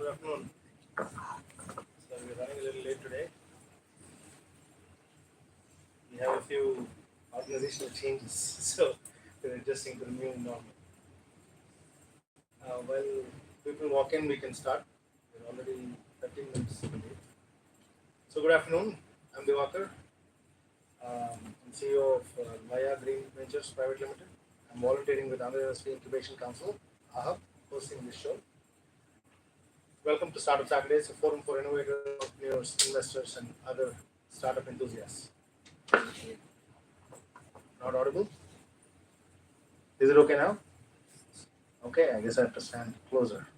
Good afternoon. So we're running a little late today. We have a few organizational changes, so we're adjusting to the new normal. While people walk in, we can start. We're already 13 minutes late. So good afternoon. I'm Diwakar. I'm CEO of Maya Green Ventures Private Limited. I'm volunteering with Andhra University Incubation Council, AHUB, hosting this show. Welcome to Startup Saturdays, a forum for innovators, entrepreneurs, investors, and other startup enthusiasts. Not audible? Is it okay now? Okay, I guess I have to stand closer.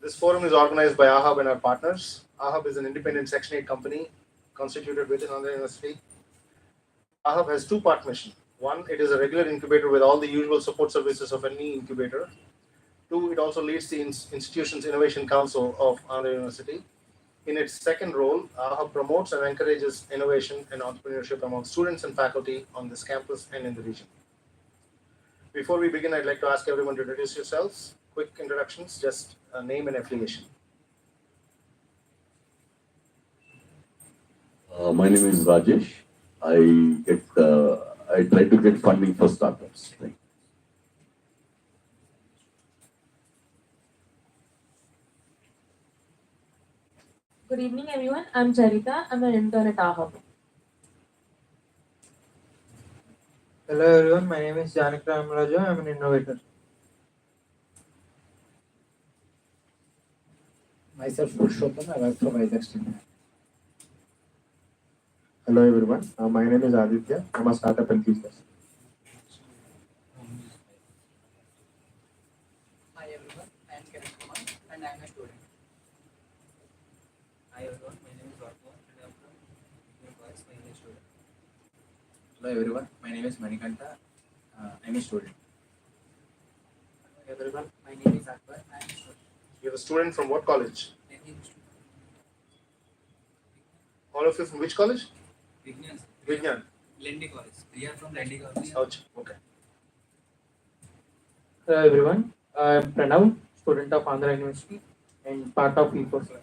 This forum is organized by AHUB and our partners. AHUB is an independent Section 8 company constituted within Andhra University. AHUB has two-part mission. One, it is a regular incubator with all the usual support services of any incubator. Two, it also leads the institution's Innovation Council of Andhra University. In its second role, AHUB promotes and encourages innovation and entrepreneurship among students and faculty on this campus and in the region. Before we begin, I'd like to ask everyone to introduce yourselves. Quick introductions, just a name and affiliation. My name is Rajesh. I try to get funding for startups. Good evening, everyone. I'm Charita. I'm an intern at AHUB. Hello everyone, my name is Janak Ramaraju. I'm an innovator. Myself, Purushottam. I work for Vizag. Hello everyone, my name is Aditya. I'm a startup enthusiast. Hi everyone, I am Kiran Kumar and I am a student. Hi everyone, my name is Varko and I am from New Boys, my name is student. Hello everyone, my name is Manikanta. I am a student. Hello everyone, my name is Akbar. I am a student. You're a student from what college? All of you from which college? Vignan. Vignan. Lendi College. We are from Lendi College. Ouch. Okay. Hello everyone, I'm Pranav, student of Andhra University and part of E4.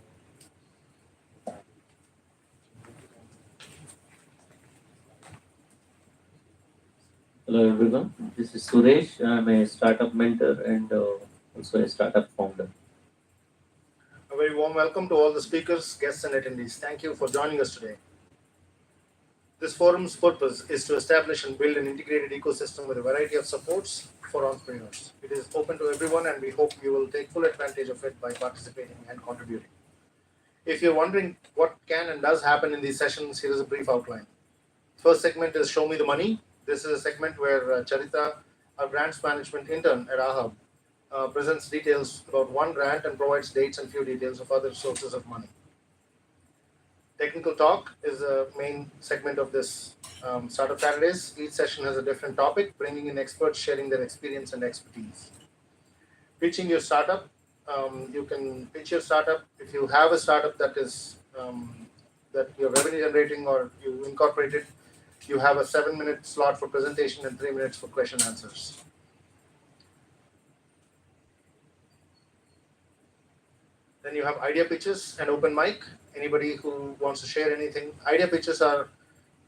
Hello everyone, this is Suresh. I'm a startup mentor and also a startup founder. A very warm welcome to all the speakers, guests, and attendees. Thank you for joining us today. This forum's purpose is to establish and build an integrated ecosystem with a variety of supports for entrepreneurs. It is open to everyone, and we hope you will take full advantage of it by participating and contributing. If you're wondering what can and does happen in these sessions, here is a brief outline. First segment is Show Me the Money. This is a segment where Charita, our grants management intern at AHUB, presents details about one grant and provides dates and few details of other sources of money. Technical Talk is a main segment of this Startup Saturdays. Each session has a different topic, bringing in experts sharing their experience and expertise. Pitching your startup. You can pitch your startup. If you have a startup that is that you're revenue generating or you incorporated, you have a 7-minute slot for presentation and 3 minutes for question answers. Then you have idea pitches and open mic. Anybody who wants to share anything. Idea pitches are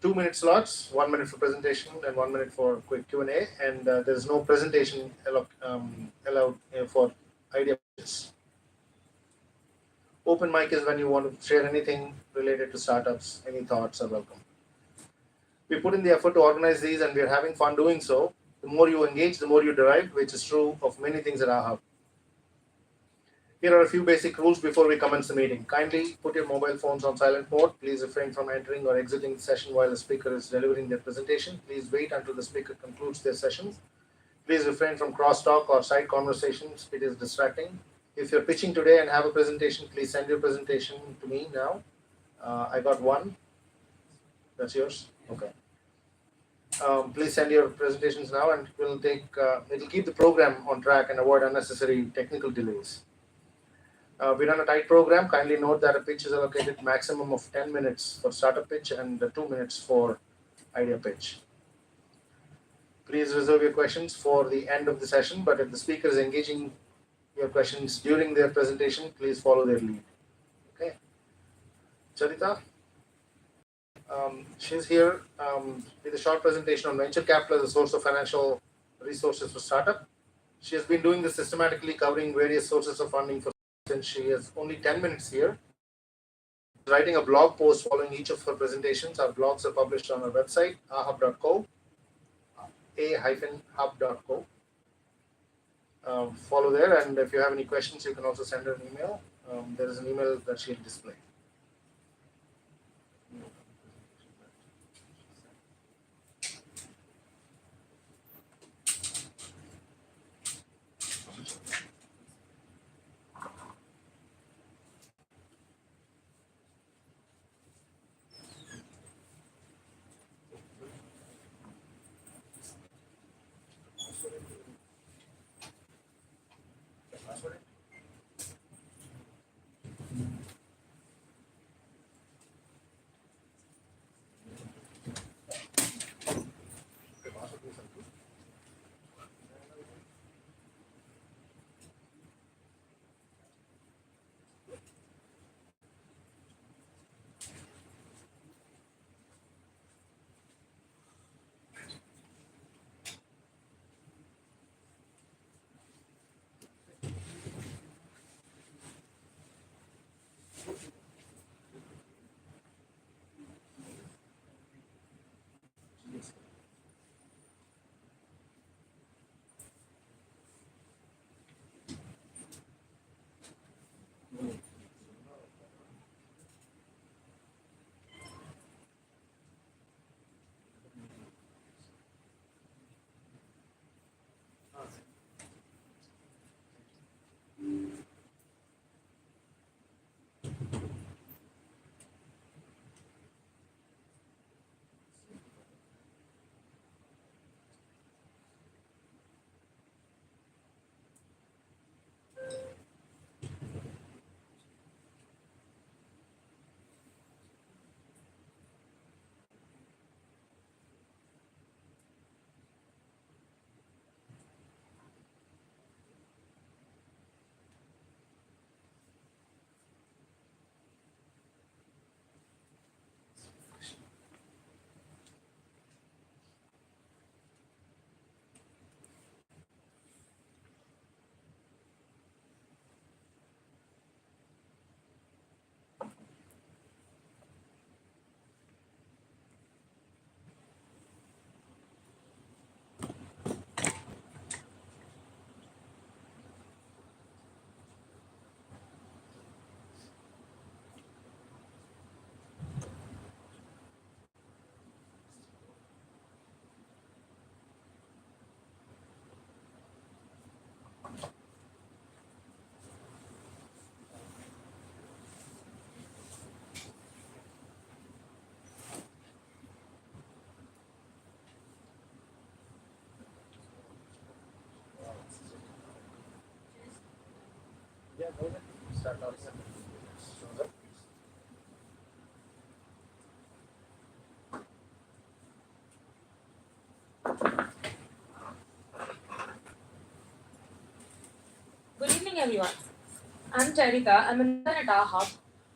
2-minute slots, 1 minute for presentation and 1 minute for quick Q&A. And there is no presentation allowed for idea pitches. Open mic is when you want to share anything related to startups. Any thoughts are welcome. We put in the effort to organize these and we are having fun doing so. The more you engage, the more you derive, which is true of many things at AHUB. Here are a few basic rules before we commence the meeting. Kindly put your mobile phones on silent mode. Please refrain from entering or exiting the session while the speaker is delivering their presentation. Please wait until the speaker concludes their sessions. Please refrain from crosstalk or side conversations. It is distracting. If you're pitching today and have a presentation, please send your presentation to me now. I got one. That's yours? Okay. Please send your presentations now and it'll keep the program on track and avoid unnecessary technical delays. We run a tight program. Kindly note that a pitch is allocated maximum of 10 minutes for startup pitch and 2 minutes for idea pitch. Please reserve your questions for the end of the session, but if the speaker is engaging your questions during their presentation, please follow their lead. Okay. Charita, she's here with a short presentation on venture capital as a source of financial resources for startup. She has been doing this systematically, covering various sources of funding for since she has only 10 minutes here. Writing a blog post following each of her presentations. Our blogs are published on our website, ahub.co, a-hub.co. Follow there, and if you have any questions, you can also send her an email. There is an email that she'll display. Yeah, go ahead. Start off. Good evening, everyone. I'm Charita. I'm an intern at our hub.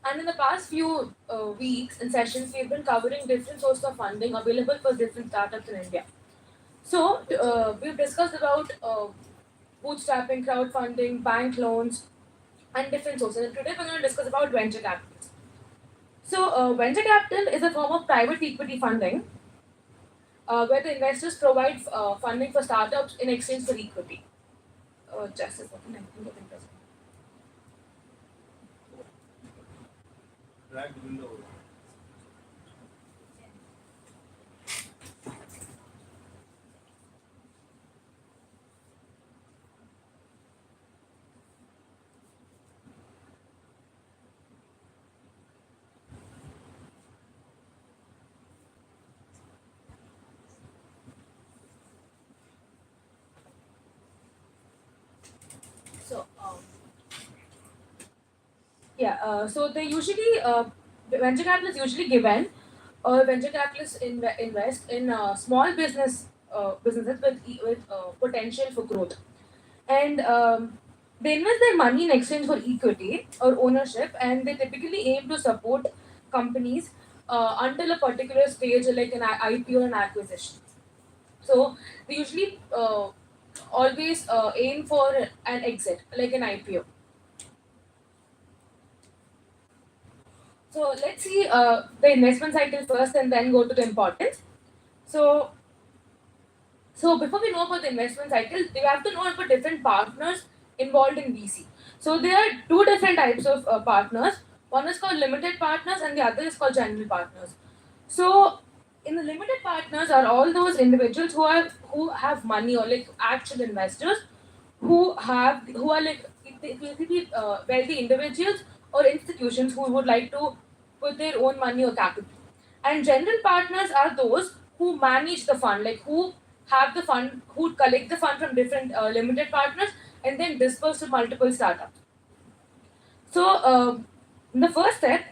And in the past few weeks and sessions, we've been covering different sources of funding available for different startups in India. So, we've discussed about bootstrapping, crowdfunding, bank loans, and different sources. And today, we're going to discuss about venture capital. So, venture capital is a form of private equity funding where the investors provide funding for startups in exchange for equity. Just a second, I think of interest. Drag the window. So, so they usually venture capital is usually given, or venture capitalists invest in small businesses with potential for growth, and They invest their money in exchange for equity or ownership, and they typically aim to support companies until a particular stage, like an IPO and acquisition. So they usually always aim for an exit, like an IPO. So let's see the investment cycle first, and then go to the importance. So, before we know about the investment cycle, we have to know about different partners involved in VC. So there are two different types of partners. One is called limited partners, and the other is called general partners. So in the limited partners are all those individuals who have money, or like actual investors who are like basically wealthy individuals or institutions who would like to put their own money or capital. And general partners are those who manage the fund, like who have the fund, who collect the fund from different limited partners and then disperse to multiple startups. So the first step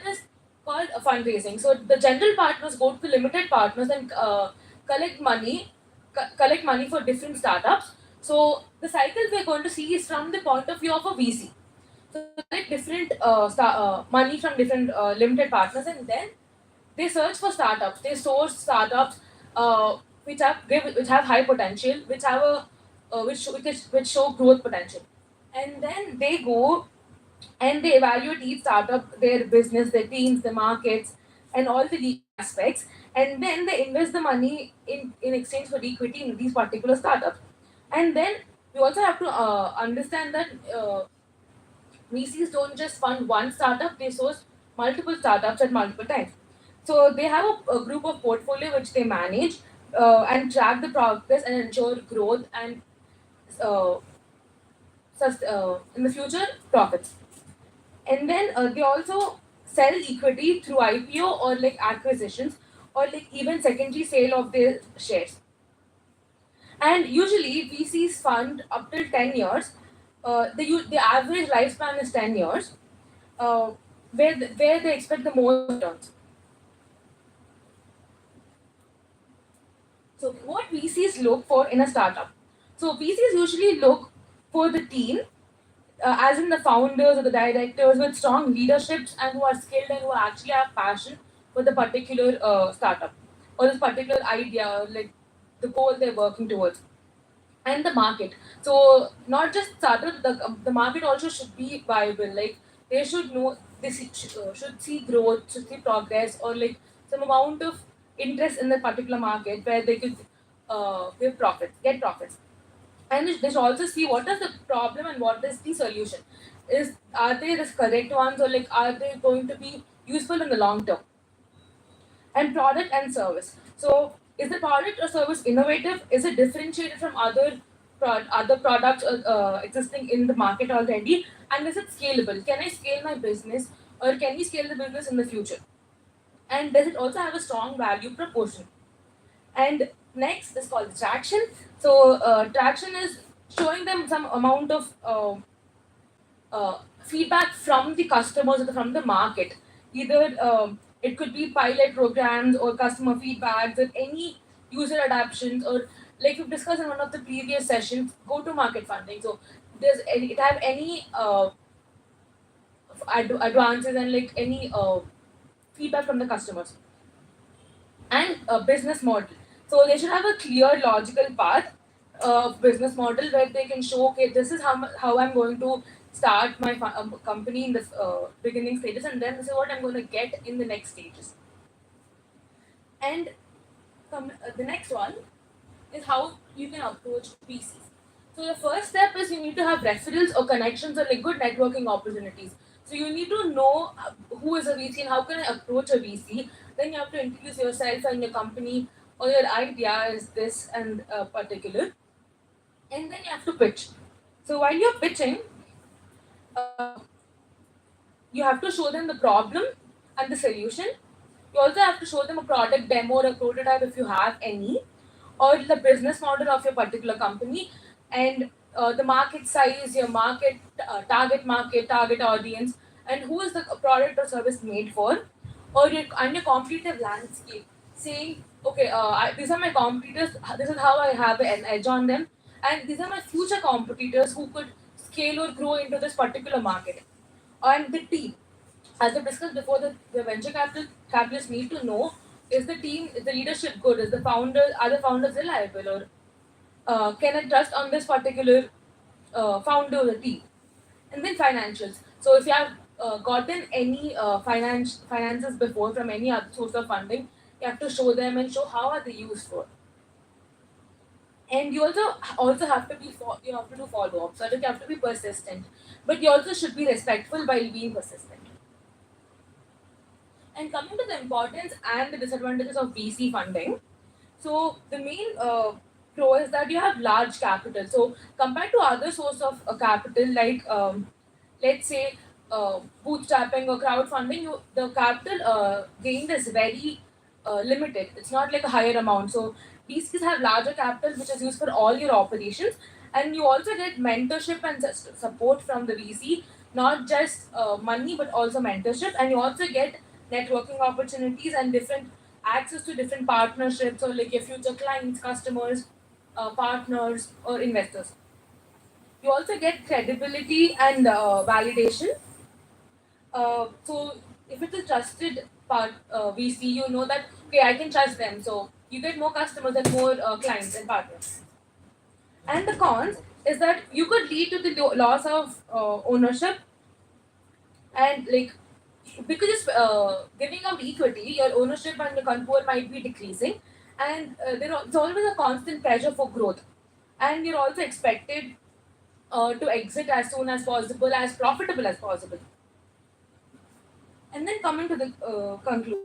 is called fundraising. So the general partners go to the limited partners and collect money for different startups. So the cycle we're going to see is from the point of view of a VC. So they collect different money from different limited partners, and then they search for startups. They source startups which have high potential, which have a which show growth potential, and then they go and they evaluate each startup, their business, their teams, the markets, and all the legal aspects, and then they invest the money in exchange for equity in these particular startups. And then we also have to understand that VCs don't just fund one startup; they source multiple startups at multiple times. So they have a group of portfolio which they manage and track the progress and ensure growth and uh, in the future profits. And then they also sell equity through IPO or like acquisitions or like even secondary sale of their shares. And usually VCs fund up till 10 years. The average lifespan is 10 years, uh, where they expect the most returns. So what VCs look for in a startup? So VCs usually look for the team, as in the founders or the directors with strong leaderships and who are skilled and who actually have passion for the particular startup or this particular idea, like the goal they're working towards. And the market. So not just startup, the market also should be viable. Like they should know should see growth, should see progress, or like some amount of interest in the particular market where they could get profits. And they should also see what is the problem and what is the solution. Are they the correct ones, or like are they going to be useful in the long term? And product and service. So, is the product or service innovative? Is it differentiated from other products existing in the market already? And is it scalable? Can I scale my business, or can we scale the business in the future? And does it also have a strong value proposition? And next is called traction. So, traction is showing them some amount of feedback from the customers or from the market. Either it could be pilot programs or customer feedbacks or any user adaptations, or like we've discussed in one of the previous sessions, go to market funding. So it have any advances and like any feedback from the customers. And a business model. So they should have a clear logical path business model where they can show, okay, this is how I'm going to start my company in the beginning stages, and then this is what I'm going to get in the next stages. And the next one is how you can approach VCs. So the first step is you need to have referrals or connections or like good networking opportunities. So you need to know who is a VC and how can I approach a VC. Then you have to introduce yourself and your company, or your idea is this and particular, and then you have to pitch. So while you're pitching, uh, you have to show them the problem and the solution. You also have to show them a product demo or a prototype if you have any, or the business model of your particular company, and the market size, your market, target audience, and who is the product or service made for, or your competitive landscape. Saying, okay, these are my competitors. This is how I have an edge on them, and these are my future competitors who could scale or grow into this particular market. And the team, as I discussed before, the venture capitalists need to know, is the team, is the leadership good, are the founders reliable, or can I trust on this particular founder or the team? And then financials. So if you have gotten any finances before from any other source of funding, you have to show them and show how are they used for. And you also have to you have to do follow up. So you have to be persistent, but you also should be respectful while being persistent. And coming to the importance and the disadvantages of VC funding, so the main pro is that you have large capital. So compared to other source of capital, like let's say bootstrapping or crowdfunding, the capital gained is very limited. It's not like a higher amount. So VCs have larger capital, which is used for all your operations, and you also get mentorship and support from the VC, not just money but also mentorship, and you also get networking opportunities and different access to different partnerships or like your future clients, customers, partners, or investors. You also get credibility and validation. So if it's a trusted VC, you know that okay, I can trust them. So you get more customers and more clients and partners. And the cons is that you could lead to the loss of ownership, and like because it's giving out equity, your ownership and the control might be decreasing, and there's always a constant pressure for growth, and you're also expected to exit as soon as possible, as profitable as possible. And then coming to the conclusion,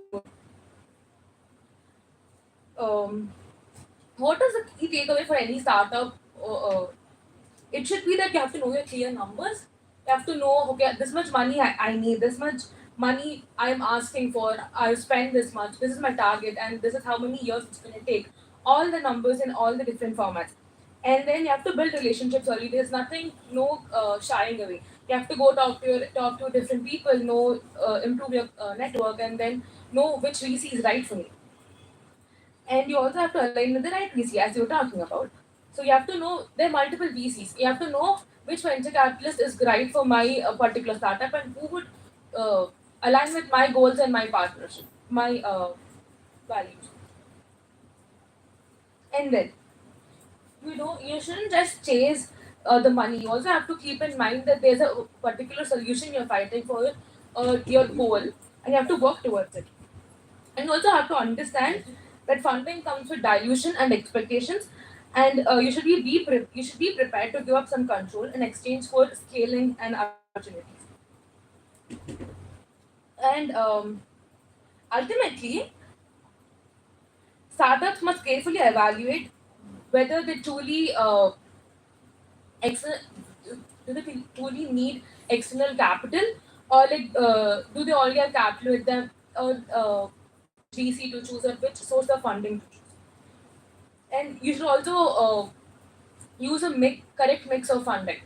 what is the key takeaway for any startup? It should be that you have to know your clear numbers. You have to know, okay, this much money I need, this much money I am asking for, I'll spend this much, this is my target, and this is how many years it's going to take. All the numbers in all the different formats. And then you have to build relationships early. There's nothing, no shying away. You have to go talk to different people, know, improve your network, and then know which VC is right for me. And you also have to align with the right VC as you were talking about. So you have to know there are multiple VCs. You have to know which venture capitalist is right for my particular startup and who would align with my goals and my partnership, my values. And then you shouldn't just chase the money. You also have to keep in mind that there's a particular solution you're fighting for, your goal, and you have to work towards it. And you also have to understand that funding comes with dilution and expectations, and you should you should be prepared to give up some control in exchange for scaling and opportunities. And ultimately, startups must carefully evaluate whether they truly do they truly need external capital, or like do they already have capital with them, or VC to choose, or which source of funding to choose. And you should also use a correct mix of funding.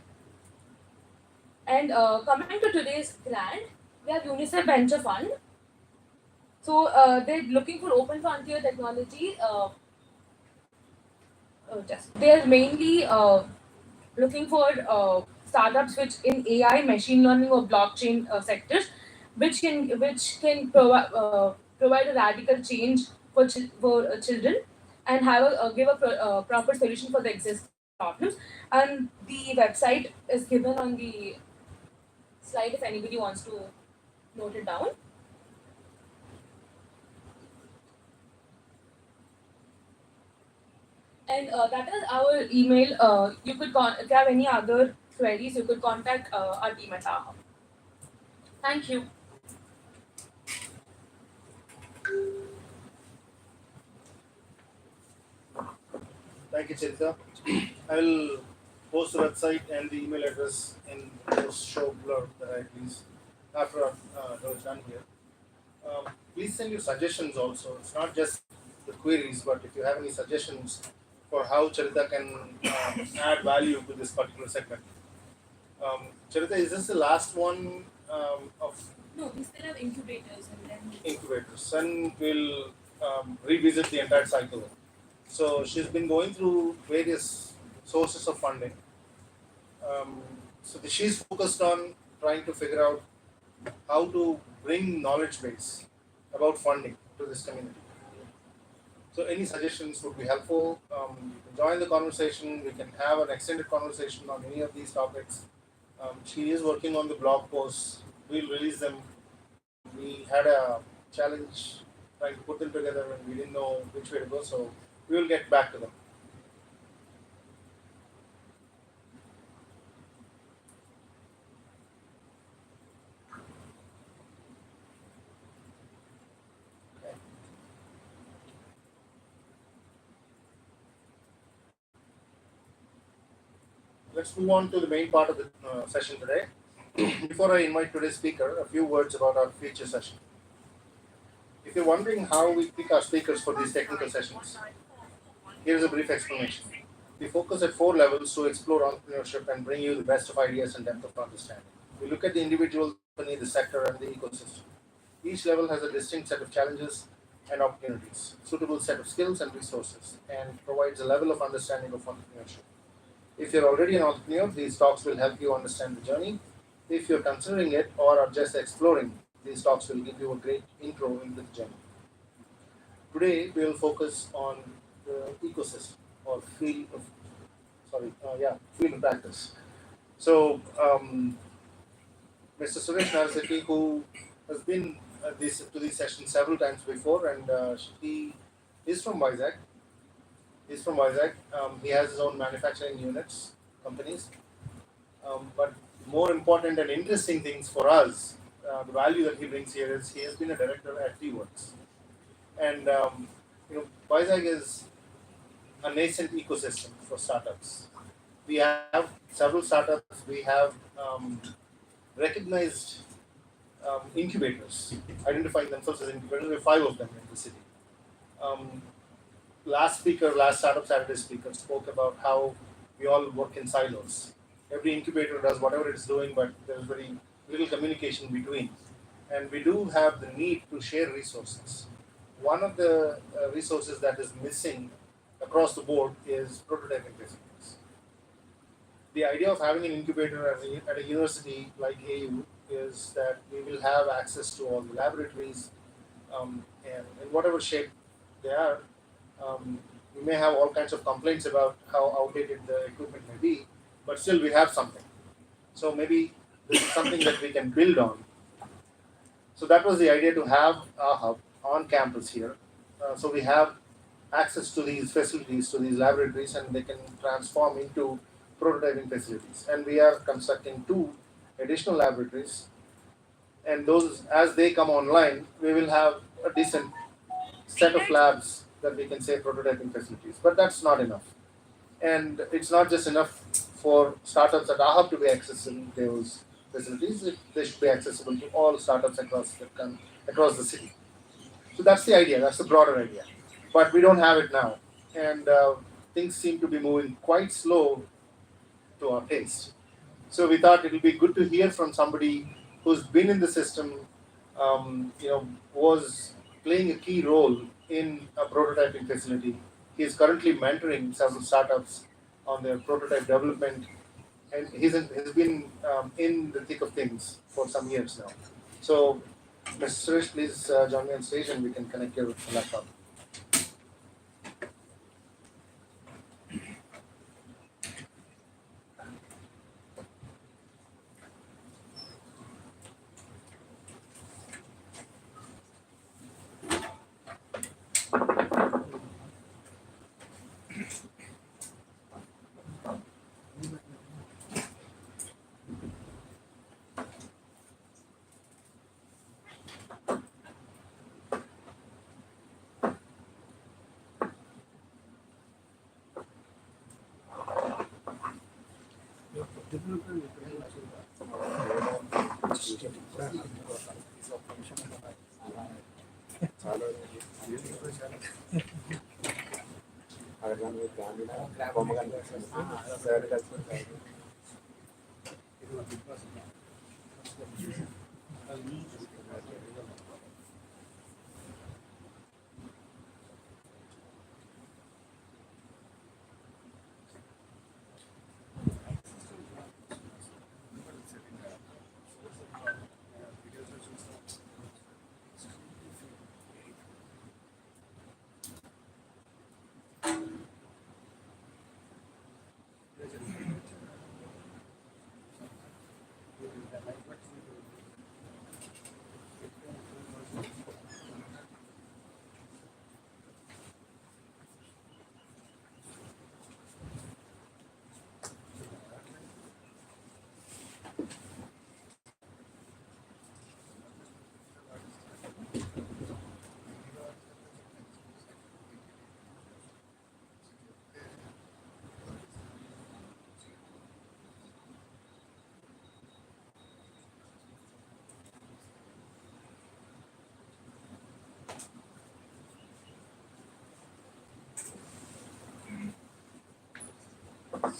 And coming to today's grant, we have UNICEF Venture Fund. So they're looking for open frontier technology. They're mainly looking for startups which in AI, machine learning, or blockchain sectors, which can provide a radical change for children, and give a proper solution for the existing problems. And the website is given on the slide if anybody wants to note it down. And that is our email. You could if you have any other queries, you could contact our team at our hub. Thank you. Thank you, Charita. I will post the website and the email address in post show blurb that I release after we're done here. Please send your suggestions also. It's not just the queries, but if you have any suggestions for how Charita can add value to this particular segment. Charita, is this the last one of No, we still have incubators and then incubators, and we'll revisit the entire cycle. So she's been going through various sources of funding. She's focused on trying to figure out how to bring knowledge base about funding to this community. So any suggestions would be helpful. You can join the conversation. We can have an extended conversation on any of these topics. She is working on the blog posts. We'll release them. We had a challenge trying to put them together and we didn't know which way to go, so we will get back to them. Okay. Let's move on to the main part of the session today. Before I invite today's speaker, a few words about our future session. If you're wondering how we pick our speakers for these technical sessions, here is a brief explanation. We focus at 4 levels to explore entrepreneurship and bring you the best of ideas and depth of understanding. We look at the individual, company, the sector, and the ecosystem. Each level has a distinct set of challenges and opportunities, suitable set of skills and resources, and provides a level of understanding of entrepreneurship. If you're already an entrepreneur, these talks will help you understand the journey. If you're considering it or are just exploring, these talks will give you a great intro into the journey. Today, we will focus on the ecosystem or field of practice. So, Mr. Suresh Narasetti, who has been to these sessions several times before, and he is from Vizag. He has his own manufacturing units, companies. But more important and interesting things for us, the value that he brings here is he has been a director at T-Works. And Vizag is a nascent ecosystem for startups. We have several startups. We have recognized incubators, identifying themselves as incubators. We have 5 of them in the city. Last Startup Saturday speaker spoke about how we all work in silos. Every incubator does whatever it's doing, but there's very little communication between. And we do have the need to share resources. One of the resources that is missing across the board is prototyping facilities. The idea of having an incubator at a university like AU is that we will have access to all the laboratories, and in whatever shape they are. We may have all kinds of complaints about how outdated the equipment may be, but still we have something. So maybe this is something that we can build on. So that was the idea, to have a hub on campus here. So we have access to these facilities, to these laboratories, and they can transform into prototyping facilities. And we are constructing 2 additional laboratories. And those, as they come online, we will have a decent set of labs that we can say prototyping facilities. But that's not enough. And it's not just enough for startups at our hub to be accessing those facilities. They should be accessible to all startups across the city. So that's the idea. That's the broader idea. But we don't have it now. And things seem to be moving quite slow to our taste. So we thought it would be good to hear from somebody who's been in the system, was playing a key role in a prototyping facility. He is currently mentoring several startups on their prototype development, and he's been in the thick of things for some years now. So, Mr. Suresh, please join me on stage and we can connect your laptop. Good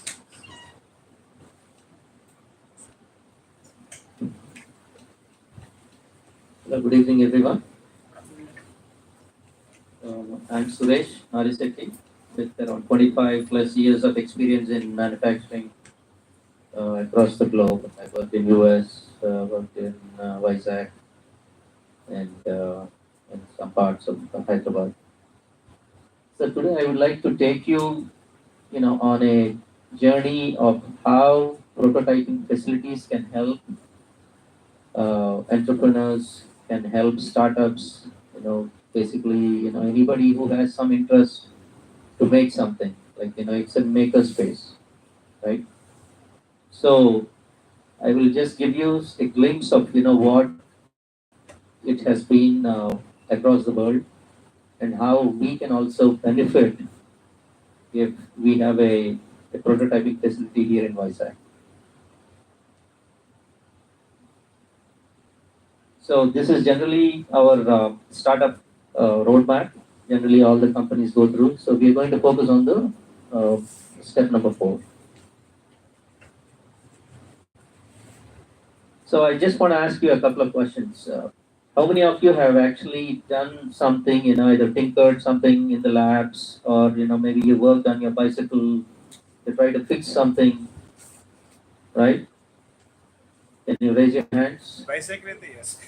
evening, everyone. I'm Suresh Narisetti with around 25 plus years of experience in manufacturing across the globe. I worked in US, worked in Vizag, and in some parts of Hyderabad. So today I would like to take you, on a journey of how prototyping facilities can help entrepreneurs, can help startups, basically, anybody who has some interest to make something, like, it's a maker space, right? So I will just give you a glimpse of, what it has been across the world and how we can also benefit if we have a prototyping facility here in Vizag. So this is generally our startup roadmap. Generally, all the companies go through. So we are going to focus on the step number 4. So I just want to ask you a couple of questions. How many of you have actually done something, either tinkered something in the labs, or maybe you worked on your bicycle to try to fix something, right? Can you raise your hands? Bicycle, yes.